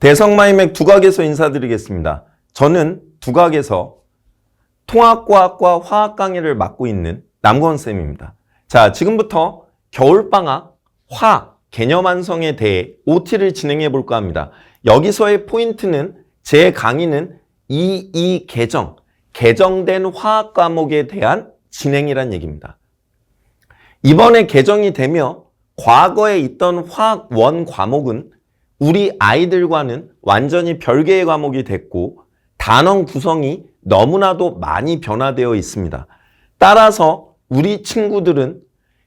대성마이맥 두각에서 인사드리겠습니다. 저는 두각에서 통합과학과 화학 강의를 맡고 있는 남건쌤입니다. 자, 지금부터 겨울방학 화학 개념 완성에 대해 OT를 진행해 볼까 합니다. 여기서의 포인트는 제 강의는 개정된 화학 과목에 대한 진행이란 얘기입니다. 이번에 개정이 되며 과거에 있던 화학 원 과목은 우리 아이들과는 완전히 별개의 과목이 됐고 단원 구성이 너무나도 많이 변화되어 있습니다. 따라서 우리 친구들은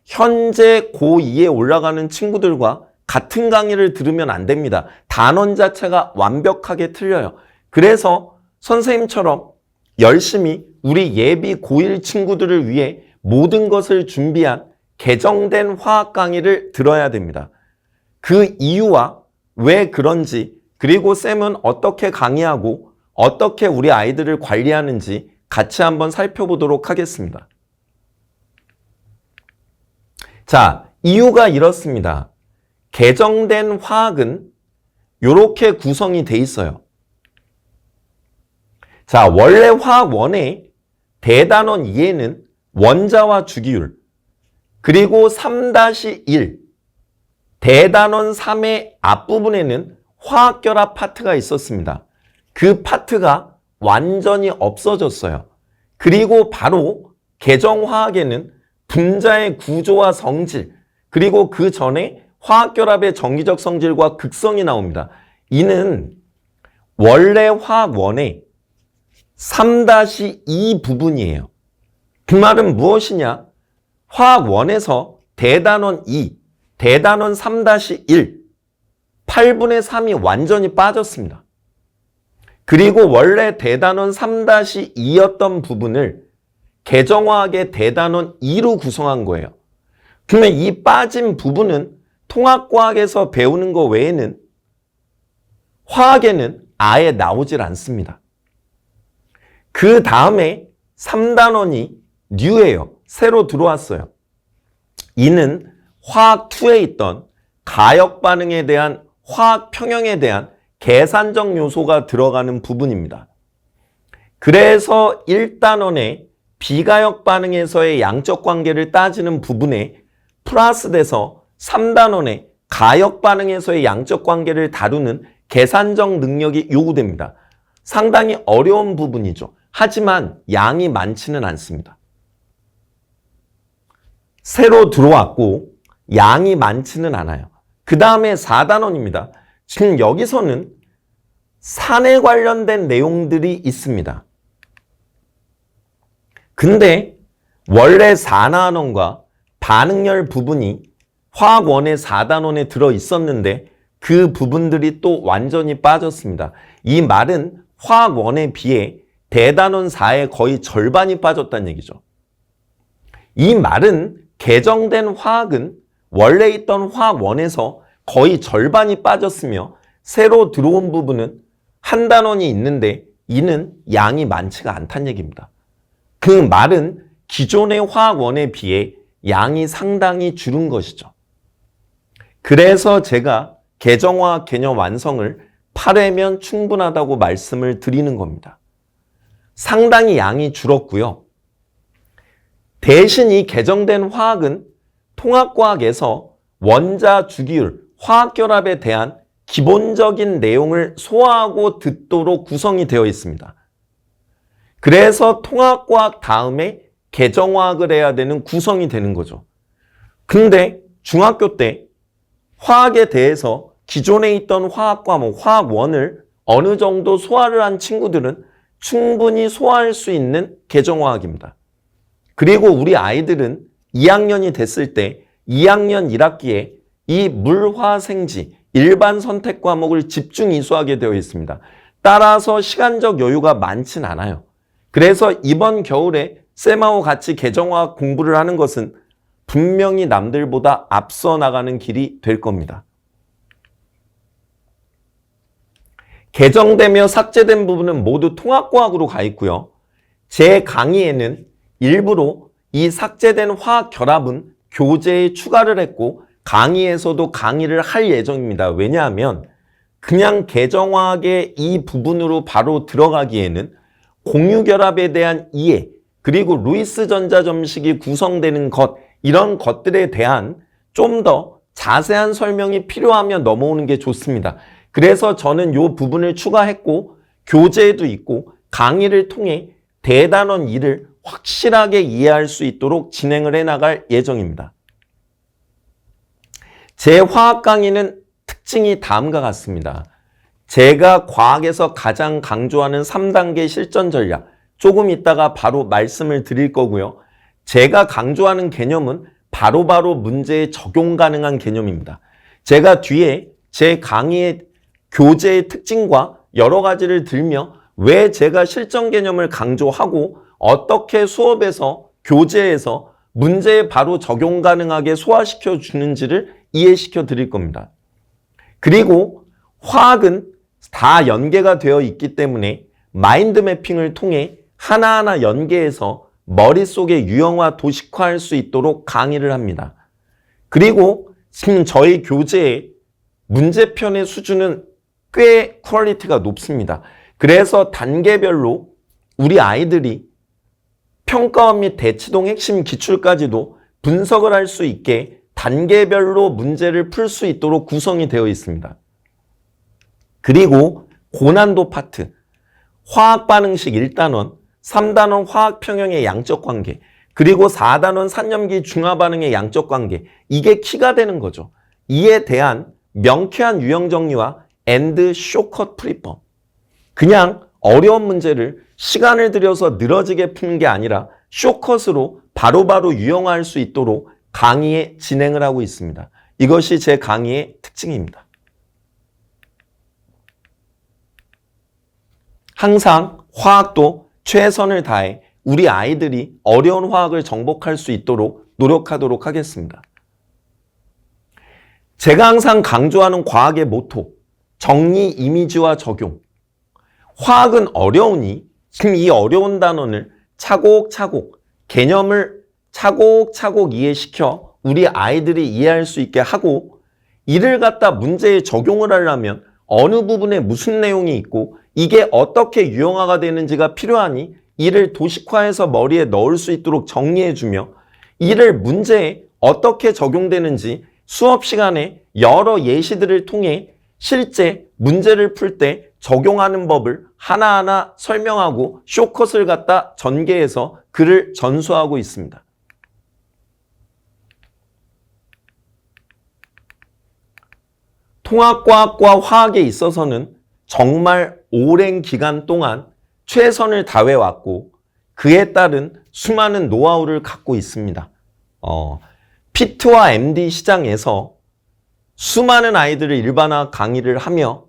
현재 고2에 올라가는 친구들과 같은 강의를 들으면 안 됩니다. 단원 자체가 완벽하게 틀려요. 그래서 선생님처럼 열심히 우리 예비 고1 친구들을 위해 모든 것을 준비한 개정된 화학 강의를 들어야 됩니다. 그 이유와 왜 그런지, 그리고 쌤은 어떻게 강의하고 어떻게 우리 아이들을 관리하는지 같이 한번 살펴보도록 하겠습니다. 자, 이유가 이렇습니다. 개정된 화학은 이렇게 구성이 돼 있어요. 자, 원래 화학 1의 대단원 2에는 원자와 주기율, 그리고 3-1, 대단원 3의 앞부분에는 화학결합 파트가 있었습니다. 그 파트가 완전히 없어졌어요. 그리고 바로 개정화학에는 분자의 구조와 성질, 그리고 그 전에 화학결합의 정기적 성질과 극성이 나옵니다. 이는 원래 화학 1의 3-2 부분이에요. 그 말은 무엇이냐? 화학 1에서 대단원 2, 대단원 3-1, 8분의 3이 완전히 빠졌습니다. 그리고 원래 대단원 3-2였던 부분을 개정화학의 대단원 2로 구성한 거예요. 그러면 이 빠진 부분은 통합과학에서 배우는 거 외에는 화학에는 아예 나오질 않습니다. 그 다음에 3단원이 뉴예요. 새로 들어왔어요. 이는 화학 2에 있던 가역 반응에 대한 화학 평형에 대한 계산적 요소가 들어가는 부분입니다. 그래서 1단원의 비가역 반응에서의 양적 관계를 따지는 부분에 플러스돼서 3단원의 가역 반응에서의 양적 관계를 다루는 계산적 능력이 요구됩니다. 상당히 어려운 부분이죠. 하지만 양이 많지는 않습니다. 새로 들어왔고 양이 많지는 않아요. 그 다음에 4단원입니다. 지금 여기서는 산에 관련된 내용들이 있습니다. 근데 원래 4나논과 반응열 부분이 화학 1의 4단원에 들어 있었는데 그 부분들이 또 완전히 빠졌습니다. 이 말은 화학 1에 비해 대단원 4의 거의 절반이 빠졌다는 얘기죠. 이 말은 개정된 화학은 원래 있던 화학 1에서 거의 절반이 빠졌으며 새로 들어온 부분은 한 단원이 있는데 이는 양이 많지가 않다는 얘기입니다. 그 말은 기존의 화학 1에 비해 양이 상당히 줄은 것이죠. 그래서 제가 개정화학 개념 완성을 8회면 충분하다고 말씀을 드리는 겁니다. 상당히 양이 줄었고요. 대신 이 개정된 화학은 통합과학에서 원자 주기율, 화학결합에 대한 기본적인 내용을 소화하고 듣도록 구성이 되어 있습니다. 그래서 통합과학 다음에 개정화학을 해야 되는 구성이 되는 거죠. 근데 중학교 때 화학에 대해서 기존에 있던 화학 과목, 화학 1을 어느 정도 소화를 한 친구들은 충분히 소화할 수 있는 개정화학입니다. 그리고 우리 아이들은 2학년이 됐을 때 2학년 1학기에 이 물화생지 일반 선택 과목을 집중 이수하게 되어 있습니다. 따라서 시간적 여유가 많진 않아요. 그래서 이번 겨울에 쌤하고 같이 개정화학 공부를 하는 것은 분명히 남들보다 앞서 나가는 길이 될 겁니다. 개정되며 삭제된 부분은 모두 통합과학으로 가 있고요. 제 강의에는 일부러 이 삭제된 화학 결합은 교재에 추가를 했고 강의에서도 강의를 할 예정입니다. 왜냐하면 그냥 계정화학의 이 부분으로 바로 들어가기에는 공유결합에 대한 이해, 그리고 루이스 전자 점식이 구성되는 것, 이런 것들에 대한 좀 더 자세한 설명이 필요하면 넘어오는 게 좋습니다. 그래서 저는 이 부분을 추가했고, 교재에도 있고 강의를 통해 대단원 2를 확실하게 이해할 수 있도록 진행을 해나갈 예정입니다. 제 화학 강의는 특징이 다음과 같습니다. 제가 과학에서 가장 강조하는 3단계 실전 전략, 조금 있다가 바로 말씀을 드릴 거고요. 제가 강조하는 개념은 바로바로 문제에 적용 가능한 개념입니다. 제가 뒤에 제 강의의 교재의 특징과 여러 가지를 들며 왜 제가 실전 개념을 강조하고 어떻게 수업에서, 교재에서 문제에 바로 적용 가능하게 소화시켜 주는지를 이해시켜 드릴 겁니다. 그리고 화학은 다 연계가 되어 있기 때문에 마인드 매핑을 통해 하나하나 연계해서 머릿속에 유형화, 도식화할 수 있도록 강의를 합니다. 그리고 지금 저희 교재의 문제편의 수준은 꽤 퀄리티가 높습니다. 그래서 단계별로 우리 아이들이 평가원 및 대치동 핵심 기출까지도 분석을 할 수 있게 단계별로 문제를 풀 수 있도록 구성이 되어 있습니다. 그리고 고난도 파트, 화학 반응식 1단원, 3단원 화학 평형의 양적 관계, 그리고 4단원 산염기 중화 반응의 양적 관계, 이게 키가 되는 거죠. 이에 대한 명쾌한 유형 정리와 엔드 쇼컷 풀이법. 그냥 어려운 문제를 시간을 들여서 늘어지게 푸는 게 아니라 쇼컷으로 바로바로 유형화할 수 있도록 강의에 진행을 하고 있습니다. 이것이 제 강의의 특징입니다. 항상 화학도 최선을 다해 우리 아이들이 어려운 화학을 정복할 수 있도록 노력하도록 하겠습니다. 제가 항상 강조하는 과학의 모토, 정리, 이미지와 적용. 화학은 어려우니 지금 이 어려운 단원을 차곡차곡, 개념을 차곡차곡 이해시켜 우리 아이들이 이해할 수 있게 하고, 이를 갖다 문제에 적용을 하려면 어느 부분에 무슨 내용이 있고 이게 어떻게 유형화가 되는지가 필요하니 이를 도식화해서 머리에 넣을 수 있도록 정리해주며, 이를 문제에 어떻게 적용되는지 수업 시간에 여러 예시들을 통해 실제 문제를 풀 때 적용하는 법을 하나하나 설명하고 쇼컷을 갖다 전개해서 글을 전수하고 있습니다. 통합과학과 화학에 있어서는 정말 오랜 기간 동안 최선을 다해왔고 그에 따른 수많은 노하우를 갖고 있습니다. 피트와 MD 시장에서 수많은 아이들을 일반화 강의를 하며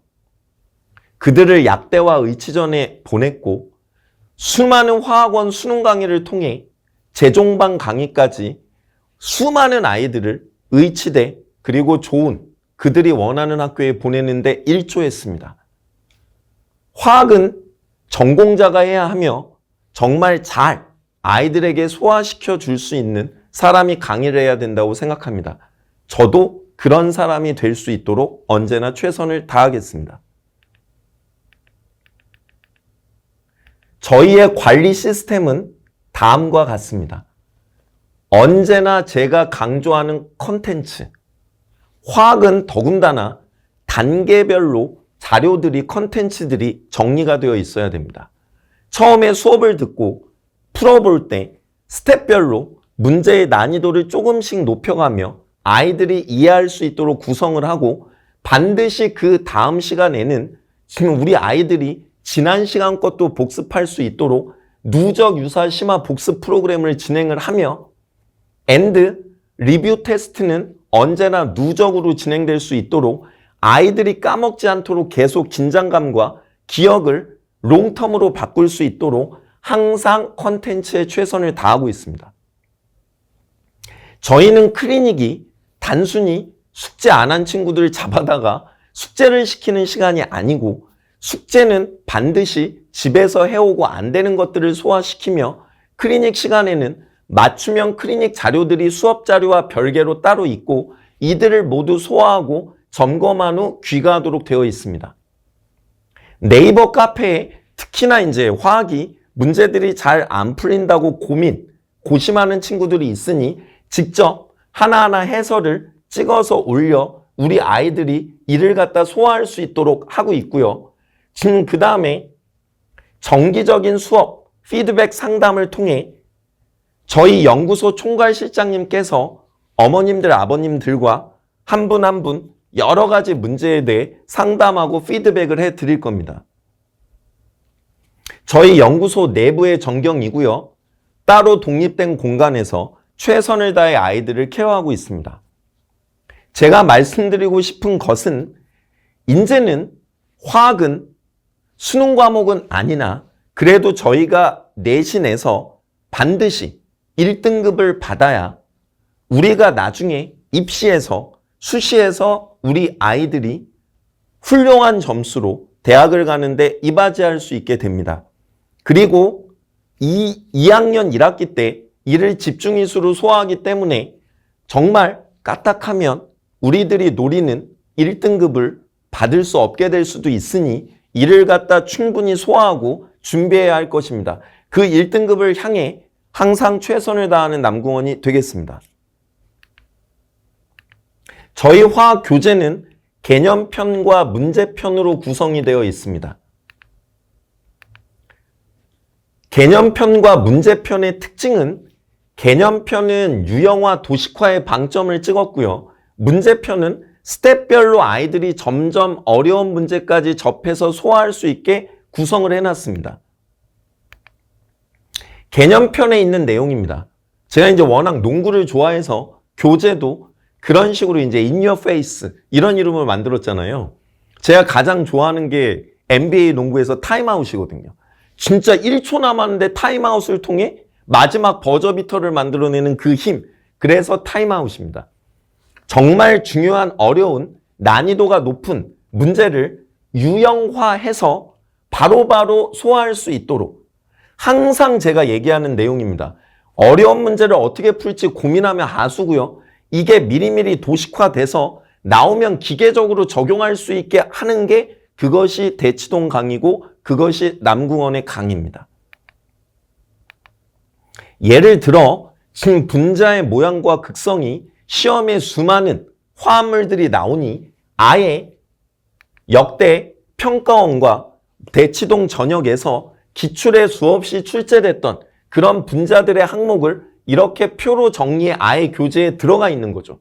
그들을 약대와 의치전에 보냈고, 수많은 화학원 수능 강의를 통해 재종반 강의까지 수많은 아이들을 의치대, 그리고 좋은 그들이 원하는 학교에 보내는데 일조했습니다. 화학은 전공자가 해야 하며 정말 잘 아이들에게 소화시켜 줄 수 있는 사람이 강의를 해야 된다고 생각합니다. 저도 그런 사람이 될 수 있도록 언제나 최선을 다하겠습니다. 저희의 관리 시스템은 다음과 같습니다. 언제나 제가 강조하는 컨텐츠, 화학은 더군다나 단계별로 자료들이, 컨텐츠들이 정리가 되어 있어야 됩니다. 처음에 수업을 듣고 풀어볼 때 스텝별로 문제의 난이도를 조금씩 높여가며 아이들이 이해할 수 있도록 구성을 하고, 반드시 그 다음 시간에는 지금 우리 아이들이 지난 시간 것도 복습할 수 있도록 누적 유사 심화 복습 프로그램을 진행을 하며, 엔드 리뷰 테스트는 언제나 누적으로 진행될 수 있도록 아이들이 까먹지 않도록 계속 긴장감과 기억을 롱텀으로 바꿀 수 있도록 항상 컨텐츠에 최선을 다하고 있습니다. 저희는 클리닉이 단순히 숙제 안 한 친구들을 잡아다가 숙제를 시키는 시간이 아니고, 숙제는 반드시 집에서 해오고 안 되는 것들을 소화시키며, 클리닉 시간에는 맞춤형 클리닉 자료들이 수업 자료와 별개로 따로 있고 이들을 모두 소화하고 점검한 후 귀가하도록 되어 있습니다. 네이버 카페에 특히나 이제 화학이 문제들이 잘 안 풀린다고 고심하는 친구들이 있으니 직접 하나하나 해설을 찍어서 올려 우리 아이들이 이를 갖다 소화할 수 있도록 하고 있고요. 지금 그 다음에 정기적인 수업, 피드백 상담을 통해 저희 연구소 총괄실장님께서 어머님들, 아버님들과 한 분 한 분 여러 가지 문제에 대해 상담하고 피드백을 해 드릴 겁니다. 저희 연구소 내부의 전경이고요. 따로 독립된 공간에서 최선을 다해 아이들을 케어하고 있습니다. 제가 말씀드리고 싶은 것은 이제는 화학은 수능 과목은 아니나 그래도 저희가 내신에서 반드시 1등급을 받아야 우리가 나중에 입시에서 수시에서 우리 아이들이 훌륭한 점수로 대학을 가는데 이바지할 수 있게 됩니다. 그리고 2학년 1학기 때 이를 집중이수로 소화하기 때문에 정말 까딱하면 우리들이 노리는 1등급을 받을 수 없게 될 수도 있으니 이를 갖다 충분히 소화하고 준비해야 할 것입니다. 그 1등급을 향해 항상 최선을 다하는 남궁원이 되겠습니다. 저희 화학 교재는 개념편과 문제편으로 구성이 되어 있습니다. 개념편과 문제편의 특징은 개념편은 유형화, 도식화의 방점을 찍었고요. 문제편은 스텝별로 아이들이 점점 어려운 문제까지 접해서 소화할 수 있게 구성을 해놨습니다. 개념편에 있는 내용입니다. 제가 이제 워낙 농구를 좋아해서 교재도 그런 식으로 이제 in your face 이런 이름을 만들었잖아요. 제가 가장 좋아하는 게 NBA 농구에서 타임아웃이거든요. 진짜 1초 남았는데 타임아웃을 통해 마지막 버저비터를 만들어내는 그 힘. 그래서 타임아웃입니다. 정말 중요한 어려운 난이도가 높은 문제를 유형화해서 바로바로 소화할 수 있도록 항상 제가 얘기하는 내용입니다. 어려운 문제를 어떻게 풀지 고민하면 하수고요. 이게 미리미리 도식화돼서 나오면 기계적으로 적용할 수 있게 하는 게 그것이 대치동 강의고 그것이 남궁원의 강의입니다. 예를 들어 지금 분자의 모양과 극성이 시험에 수많은 화합물들이 나오니 아예 역대 평가원과 대치동 전역에서 기출에 수없이 출제됐던 그런 분자들의 항목을 이렇게 표로 정리해 아예 교재에 들어가 있는 거죠.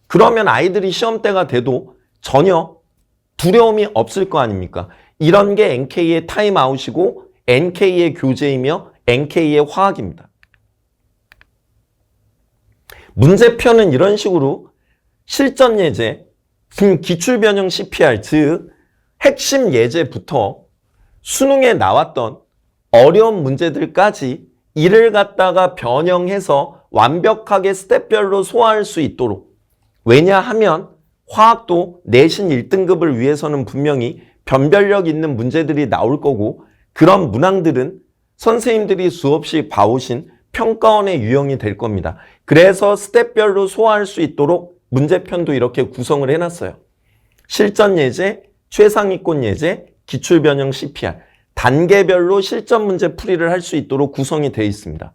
그러면 아이들이 시험 때가 돼도 전혀 두려움이 없을 거 아닙니까? 이런 게 NK의 타임아웃이고 NK의 교재이며 NK의 화학입니다. 문제편은 이런 식으로 실전 예제, 기출변형 CPR, 즉 핵심 예제부터 수능에 나왔던 어려운 문제들까지 이를 갖다가 변형해서 완벽하게 스텝별로 소화할 수 있도록. 왜냐하면 화학도 내신 1등급을 위해서는 분명히 변별력 있는 문제들이 나올 거고 그런 문항들은 선생님들이 수없이 봐오신 평가원의 유형이 될 겁니다. 그래서 스텝별로 소화할 수 있도록 문제편도 이렇게 구성을 해놨어요. 실전 예제, 최상위권 예제, 기출변형 CPR. 단계별로 실전 문제 풀이를 할 수 있도록 구성이 되어 있습니다.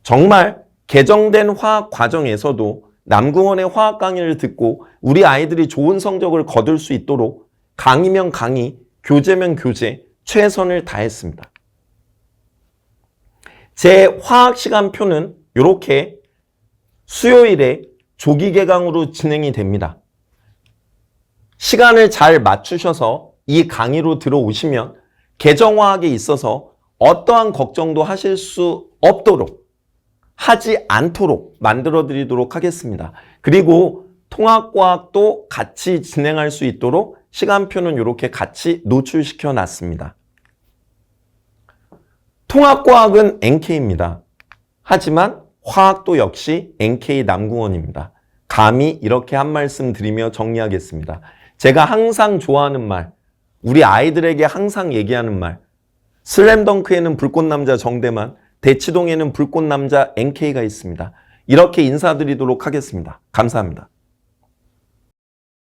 정말 개정된 화학 과정에서도 남궁원의 화학 강의를 듣고 우리 아이들이 좋은 성적을 거둘 수 있도록 강의면 강의, 교재면 교재 최선을 다했습니다. 제 화학 시간표는 이렇게 수요일에 조기 개강으로 진행이 됩니다. 시간을 잘 맞추셔서 이 강의로 들어오시면 개정화학에 있어서 어떠한 걱정도 하실 수 없도록 하지 않도록 만들어 드리도록 하겠습니다. 그리고 통합과학도 같이 진행할 수 있도록 시간표는 이렇게 같이 노출시켜 놨습니다. 통합과학은 NK입니다. 하지만 화학도 역시 NK 남궁원입니다. 감히 이렇게 한 말씀 드리며 정리하겠습니다. 제가 항상 좋아하는 말, 우리 아이들에게 항상 얘기하는 말, 슬램덩크에는 불꽃남자 정대만, 대치동에는 불꽃남자 NK가 있습니다. 이렇게 인사드리도록 하겠습니다. 감사합니다.